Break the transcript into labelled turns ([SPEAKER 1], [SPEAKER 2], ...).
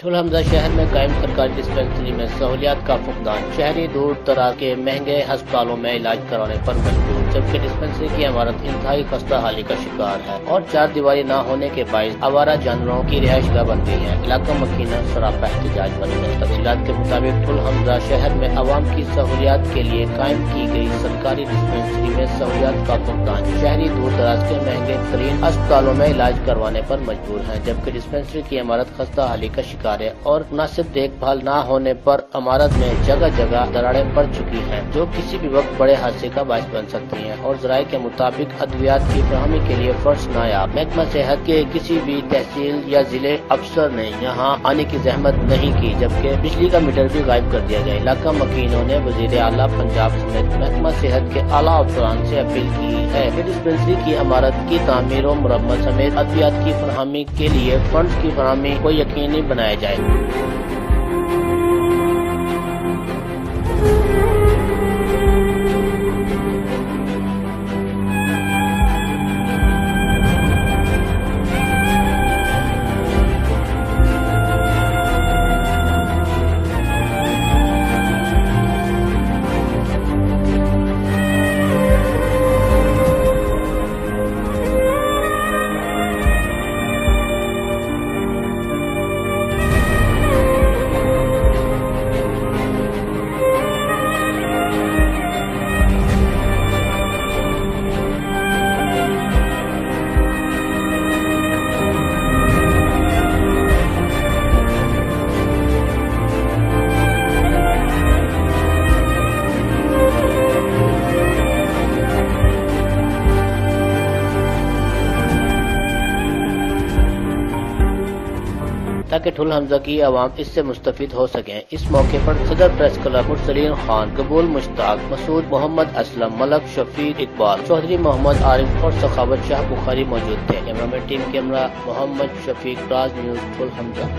[SPEAKER 1] ٹھل حمزہ شہر میں قائم سرکاری ڈسپنسری میں سہولیات کا فقدان، شہری دور دراز کے مہنگے ہسپتالوں میں علاج کرانے پر مجبور، جبکہ ڈسپنسری کی عمارت انتہائی خستہ حالی کا شکار ہے اور چار دیواری نہ ہونے کے باعث آوارہ جانوروں کی رہائش گاہ بن گئی ہے۔ علاقہ مکینہ سراپا احتجاج بن گئے۔ تفصیلات کے مطابق ٹھل حمزہ شہر میں عوام کی سہولیات کے لیے قائم کی گئی سرکاری ڈسپنسری میں سہولیات کا فقدان، شہری دور دراز کے مہنگے ترین ہسپتالوں میں علاج کروانے پر مجبور ہیں، جبکہ ڈسپنسری کی عمارت خستہ حالی کا شکار ہے اور مناسب دیکھ بھال نہ ہونے پر عمارت میں جگہ جگہ دراڑیں پڑ چکی ہیں جو کسی بھی وقت بڑے حادثے کا باعث بن سکتی ہیں، اور ذرائع کے مطابق ادویات کی فراہمی کے لیے فرش نایاب۔ محکمہ صحت کے کسی بھی تحصیل یا ضلع افسر نے یہاں آنے کی زحمت نہیں کی، جبکہ بجلی کا میٹر بھی غائب کر دیا گیا۔ علاقہ مکینوں نے وزیر اعلیٰ پنجاب سمیت محکمہ صحت کے اعلیٰ افسران سے اپیل کی ہے کہ ڈسپنسری کی عمارت کی تعمیر و مرمت سمیت ادویات کی فراہمی کے لیے فنڈز کی فراہمی کو یقینی بنایا جائے۔ تاکہ ٹھل حمزہ کی عوام اس سے مستفید ہو سکیں۔ اس موقع پر صدر پریس کلب مرسلین خان، قبول مشتاق، مسعود محمد اسلم، ملک شفیق اقبال، چودھری محمد عارف اور سخاوت شاہ بخاری موجود تھے۔ کیمرہ مین ٹیم کیمرہ محمد شفیق، راز نیوز، ٹھل حمزہ۔